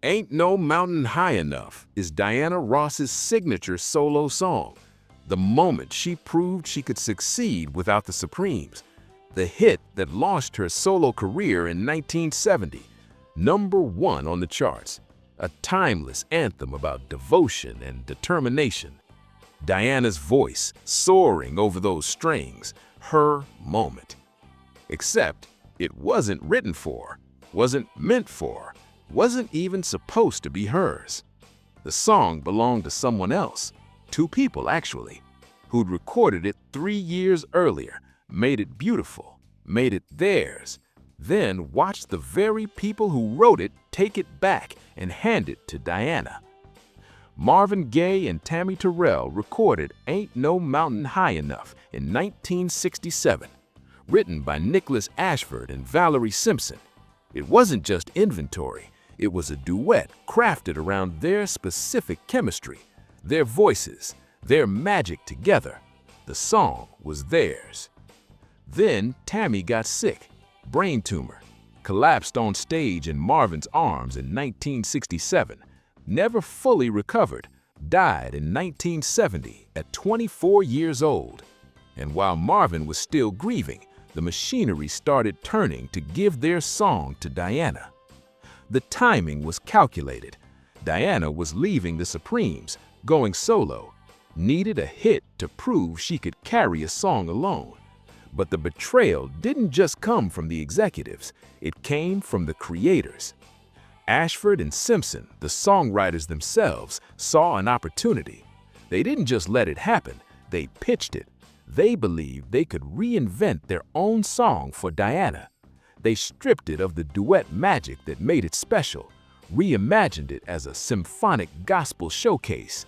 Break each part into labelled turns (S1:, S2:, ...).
S1: Ain't No Mountain High Enough is Diana Ross's signature solo song, the moment she proved she could succeed without the Supremes, the hit that launched her solo career in 1970, #1 on the charts, a timeless anthem about devotion and determination. Diana's voice soaring over those strings, her moment. Except it wasn't written for, wasn't meant for, wasn't even supposed to be hers. The song belonged to someone else, two people actually, who'd recorded it 3 years earlier, made it beautiful, made it theirs, then watched the very people who wrote it take it back and hand it to Diana. Marvin Gaye and Tammi Terrell recorded Ain't No Mountain High Enough in 1967, written by Nicholas Ashford and Berry Simpson. It wasn't just inventory, it was a duet crafted around their specific chemistry, their voices, their magic together. The song was theirs. Then Tammi got sick, brain tumor, collapsed on stage in Marvin's arms in 1967, never fully recovered, died in 1970 at 24 years old. And while Marvin was still grieving, the machinery started turning to give their song to Diana. The timing was calculated. Diana was leaving the Supremes, going solo, needed a hit to prove she could carry a song alone. But the betrayal didn't just come from the executives, it came from the creators. Ashford and Simpson, the songwriters themselves, saw an opportunity. They didn't just let it happen, they pitched it. They believed they could reinvent their own song for Diana. They stripped it of the duet magic that made it special, reimagined it as a symphonic gospel showcase.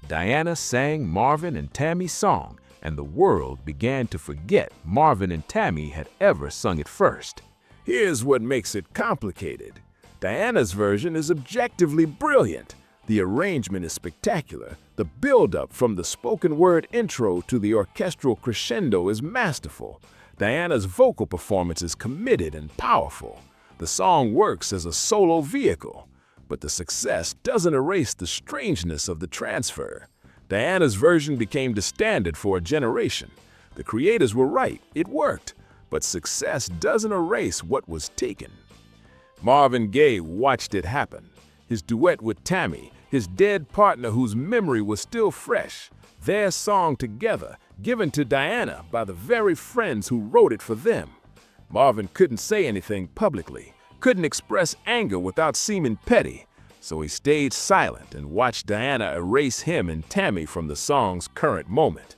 S1: Diana sang Marvin and Tammy's song, and the world began to forget Marvin and Tammi had ever sung it first. Here's what makes it complicated. Diana's version is objectively brilliant. The arrangement is spectacular. The build-up from the spoken word intro to the orchestral crescendo is masterful. Diana's vocal performance is committed and powerful. The song works as a solo vehicle, but the success doesn't erase the strangeness of the transfer. Diana's version became the standard for a generation. The creators were right, it worked, but success doesn't erase what was taken. Marvin Gaye watched it happen. His duet with Tammi, his dead partner whose memory was still fresh, their song together, given to Diana by the very friends who wrote it for them. Marvin couldn't say anything publicly, couldn't express anger without seeming petty, so he stayed silent and watched Diana erase him and Tammi from the song's current moment.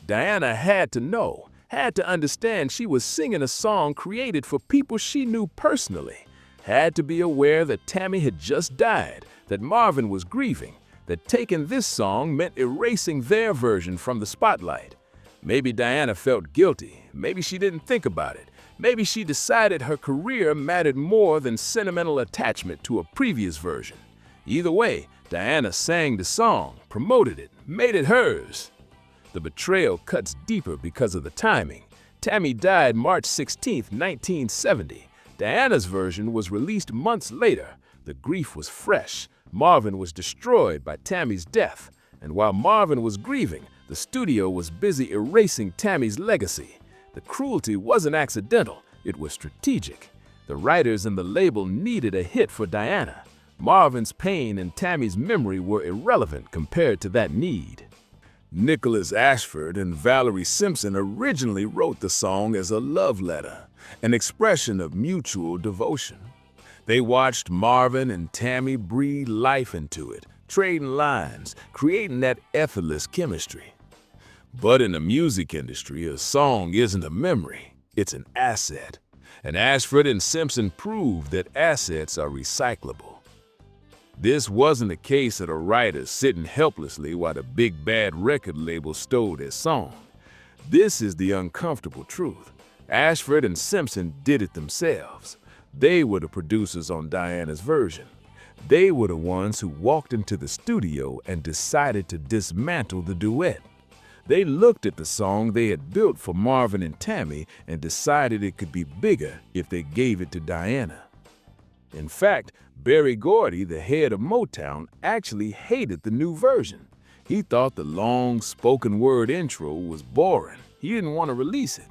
S1: Diana had to know, had to understand she was singing a song created for people she knew personally, had to be aware that Tammi had just died, that Marvin was grieving, that taking this song meant erasing their version from the spotlight. Maybe Diana felt guilty, maybe she didn't think about it, maybe she decided her career mattered more than sentimental attachment to a previous version. Either way, Diana sang the song, promoted it, made it hers. The betrayal cuts deeper because of the timing. Tammi died March 16, 1970. Diana's version was released months later. The grief was fresh. Marvin was destroyed by Tammy's death. And while Marvin was grieving, the studio was busy erasing Tammy's legacy. The cruelty wasn't accidental, it was strategic. The writers and the label needed a hit for Diana. Marvin's pain and Tammy's memory were irrelevant compared to that need. Nicholas Ashford and Berry Simpson originally wrote the song as a love letter, an expression of mutual devotion. They watched Marvin and Tammi breathe life into it, trading lines, creating that effortless chemistry. But in the music industry, a song isn't a memory, it's an asset. And Ashford and Simpson proved that assets are recyclable. This wasn't a case of the writers sitting helplessly while the big bad record label stole their song. This is the uncomfortable truth. Ashford and Simpson did it themselves. They were the producers on Diana's version. They were the ones who walked into the studio and decided to dismantle the duet. They looked at the song they had built for Marvin and Tammi and decided it could be bigger if they gave it to Diana. In fact, Berry Gordy, the head of Motown, actually hated the new version. He thought the long spoken word intro was boring. He didn't want to release it.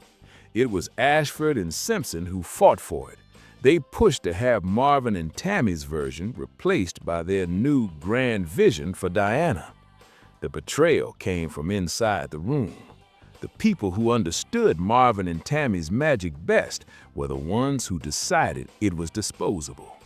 S1: It was Ashford and Simpson who fought for it. They pushed to have Marvin and Tammy's version replaced by their new grand vision for Diana. The betrayal came from inside the room. The people who understood Marvin and Tammy's magic best were the ones who decided it was disposable.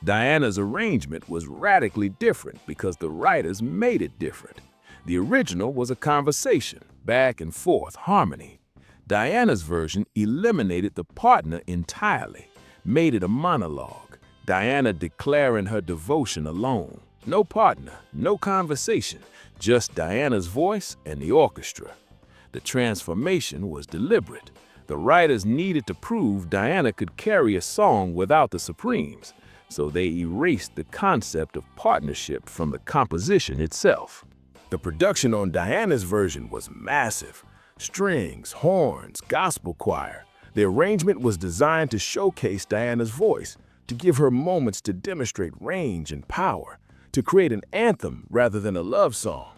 S1: Diana's arrangement was radically different because the writers made it different. The original was a conversation, back and forth harmony. Diana's version eliminated the partner entirely, made it a monologue, Diana declaring her devotion alone. No partner, no conversation, just Diana's voice and the orchestra. The transformation was deliberate. The writers needed to prove Diana could carry a song without the Supremes, so they erased the concept of partnership from the composition itself. The production on Diana's version was massive. Strings, horns, gospel choir. The arrangement was designed to showcase Diana's voice, to give her moments to demonstrate range and power, to create an anthem rather than a love song.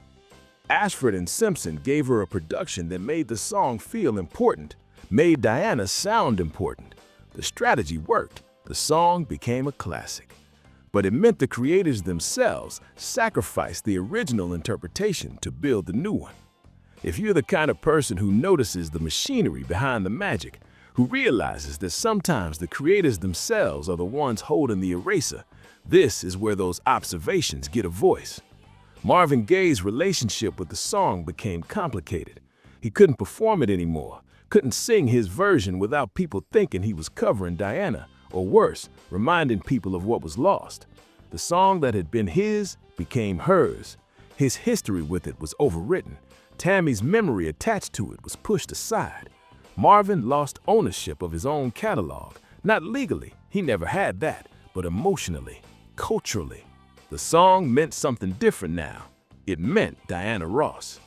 S1: Ashford and Simpson gave her a production that made the song feel important, made Diana sound important. The strategy worked. The song became a classic. But it meant the creators themselves sacrificed the original interpretation to build the new one. If you're the kind of person who notices the machinery behind the magic, who realizes that sometimes the creators themselves are the ones holding the eraser, this is where those observations get a voice. Marvin Gaye's relationship with the song became complicated. He couldn't perform it anymore, couldn't sing his version without people thinking he was covering Diana, or worse, reminding people of what was lost. The song that had been his became hers. His history with it was overwritten. Tammy's memory attached to it was pushed aside. Marvin lost ownership of his own catalog, not legally, he never had that, but emotionally, culturally. The song meant something different now. It meant Diana Ross.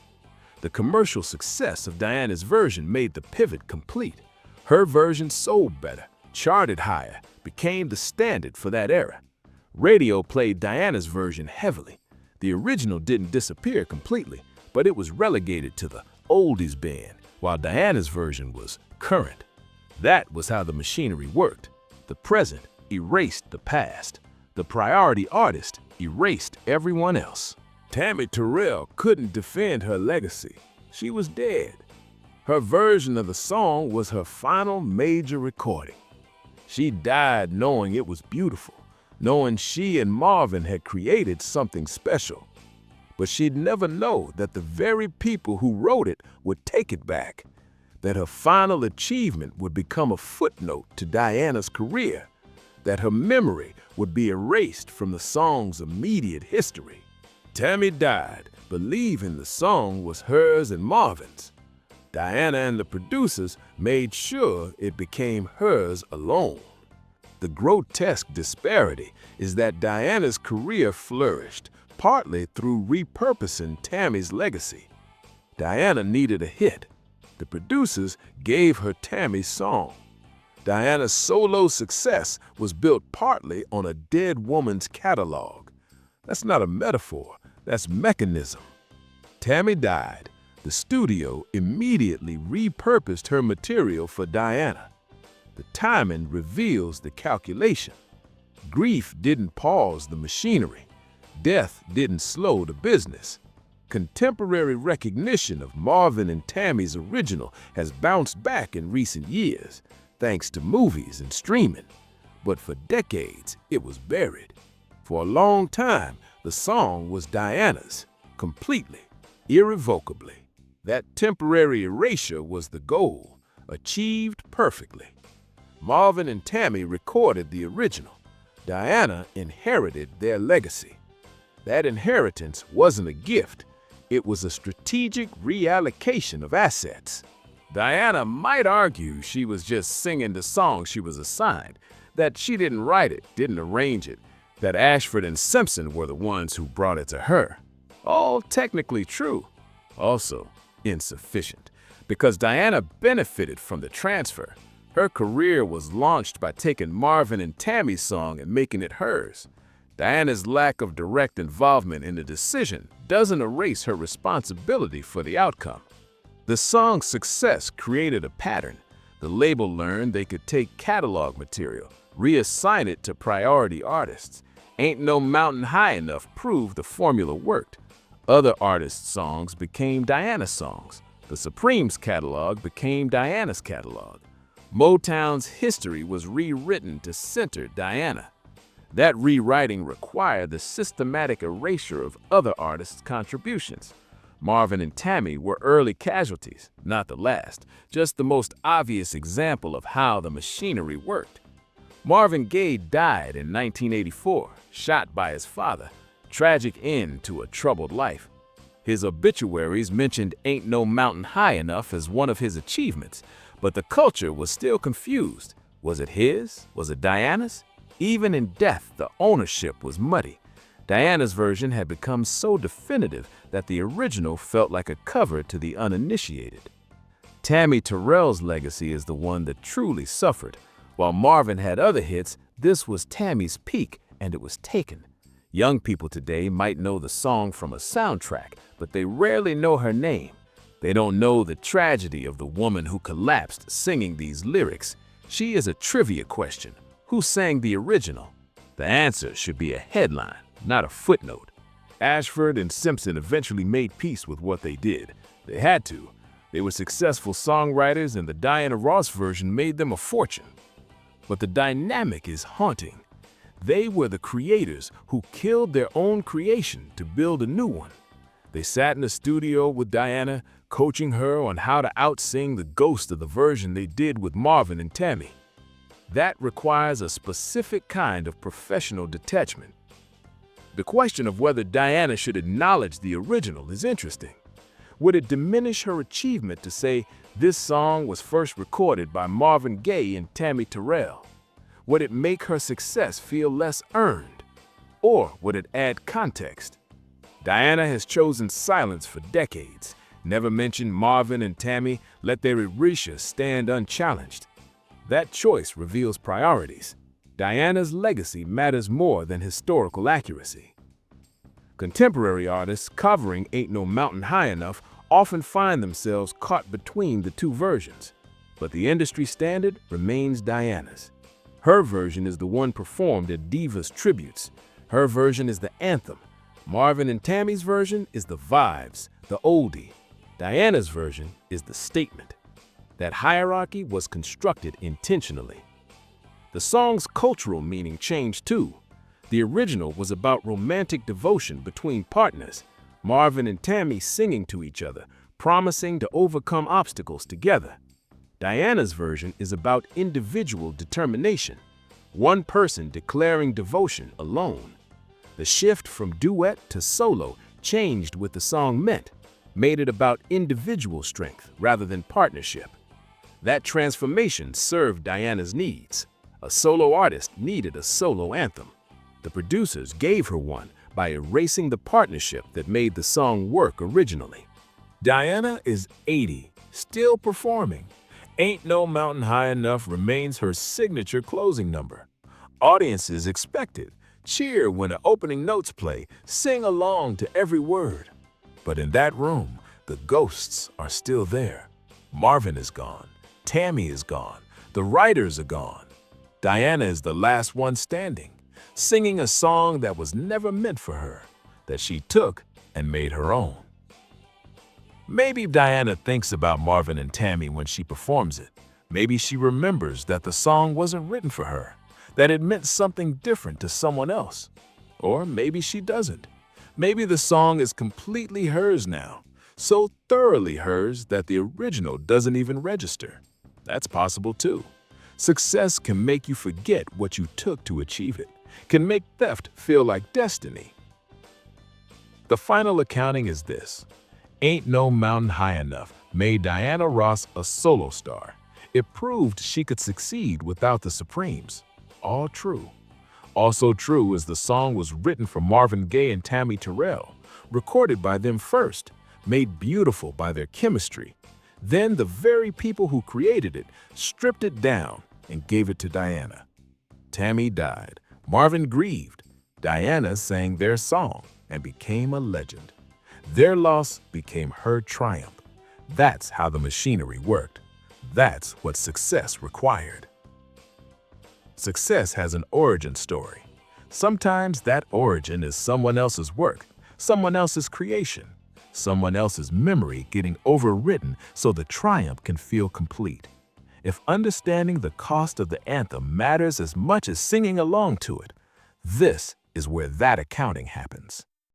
S1: The commercial success of Diana's version made the pivot complete. Her version sold better, charted higher, became the standard for that era. Radio played Diana's version heavily. The original didn't disappear completely, but it was relegated to the oldies bin, while Diana's version was current. That was how the machinery worked. The present erased the past. The priority artist erased everyone else. Tammi Terrell couldn't defend her legacy. She was dead. Her version of the song was her final major recording. She died knowing it was beautiful, knowing she and Marvin had created something special. But she'd never know that the very people who wrote it would take it back, that her final achievement would become a footnote to Diana's career, that her memory would be erased from the song's immediate history. Tammi died, believing the song was hers and Marvin's. Diana and the producers made sure it became hers alone. The grotesque disparity is that Diana's career flourished partly through repurposing Tammy's legacy. Diana needed a hit. The producers gave her Tammy's song. Diana's solo success was built partly on a dead woman's catalog. That's not a metaphor, that's mechanism. Tammi died. The studio immediately repurposed her material for Diana. The timing reveals the calculation. Grief didn't pause the machinery. Death didn't slow the business. Contemporary recognition of Marvin and Tammy's original has bounced back in recent years, thanks to movies and streaming. But for decades, it was buried. For a long time, the song was Diana's, completely, irrevocably. That temporary erasure was the goal, achieved perfectly. Marvin and Tammi recorded the original. Diana inherited their legacy. That inheritance wasn't a gift. It was a strategic reallocation of assets. Diana might argue she was just singing the song she was assigned, that she didn't write it, didn't arrange it, that Ashford and Simpson were the ones who brought it to her. All technically true, also insufficient, because Diana benefited from the transfer. Her career was launched by taking Marvin and Tammy's song and making it hers. Diana's lack of direct involvement in the decision doesn't erase her responsibility for the outcome. The song's success created a pattern. The label learned they could take catalog material, reassign it to priority artists. Ain't No Mountain High Enough proved the formula worked. Other artists' songs became Diana's songs. The Supremes' catalog became Diana's catalog. Motown's history was rewritten to center Diana. That rewriting required the systematic erasure of other artists' contributions. Marvin and Tammi were early casualties, not the last, just the most obvious example of how the machinery worked. Marvin Gaye died in 1984, shot by his father, tragic end to a troubled life. His obituaries mentioned Ain't No Mountain High Enough as one of his achievements, but the culture was still confused. Was it his? Was it Diana's? Even in death, the ownership was muddy. Diana's version had become so definitive that the original felt like a cover to the uninitiated. Tammi Terrell's legacy is the one that truly suffered. While Marvin had other hits, this was Tammy's peak, and it was taken. Young people today might know the song from a soundtrack, but they rarely know her name. They don't know the tragedy of the woman who collapsed singing these lyrics. She is a trivia question. Who sang the original? The answer should be a headline, not a footnote. Ashford and Simpson eventually made peace with what they did. They had to. They were successful songwriters, and the Diana Ross version made them a fortune. But the dynamic is haunting. They were the creators who killed their own creation to build a new one. They sat in the studio with Diana, coaching her on how to outsing the ghost of the version they did with Marvin and Tammi. That requires a specific kind of professional detachment. The question of whether Diana should acknowledge the original is interesting. Would it diminish her achievement to say this song was first recorded by Marvin Gaye and Tammi Terrell? Would it make her success feel less earned? Or would it add context? Diana has chosen silence for decades, never mentioned Marvin and Tammi, let their erasure stand unchallenged. That choice reveals priorities. Diana's legacy matters more than historical accuracy. Contemporary artists covering Ain't No Mountain High Enough often find themselves caught between the two versions, but the industry standard remains Diana's. Her version is the one performed at Divas tributes. Her version is the anthem. Marvin and Tammy's version is the vibes, the oldie. Diana's version is the statement. That hierarchy was constructed intentionally. The song's cultural meaning changed too. The original was about romantic devotion between partners, Marvin and Tammi singing to each other, promising to overcome obstacles together. Diana's version is about individual determination, one person declaring devotion alone. The shift from duet to solo changed what the song meant, made it about individual strength rather than partnership. That transformation served Diana's needs. A solo artist needed a solo anthem. The producers gave her one by erasing the partnership that made the song work originally. Diana is 80, still performing. Ain't No Mountain High Enough remains her signature closing number. Audiences expect it, cheer when the opening notes play, sing along to every word. But in that room, the ghosts are still there. Marvin is gone. Tammi is gone. The writers are gone. Diana is the last one standing, singing a song that was never meant for her, that she took and made her own. Maybe Diana thinks about Marvin and Tammi when she performs it. Maybe she remembers that the song wasn't written for her, that it meant something different to someone else. Or maybe she doesn't. Maybe the song is completely hers now, so thoroughly hers that the original doesn't even register. That's possible too. Success can make you forget what you took to achieve it, can make theft feel like destiny. The final accounting is this. Ain't No Mountain High Enough made Diana Ross a solo star. It proved she could succeed without the Supremes. All true. Also true is the song was written for Marvin Gaye and Tammi Terrell, recorded by them first, made beautiful by their chemistry. Then the very people who created it stripped it down and gave it to Diana. Tammi died. Marvin grieved. Diana sang their song and became a legend. Their loss became her triumph. That's how the machinery worked. That's what success required. Success has an origin story. Sometimes that origin is someone else's work, someone else's creation, someone else's memory getting overwritten so the triumph can feel complete. If understanding the cost of the anthem matters as much as singing along to it, this is where that accounting happens.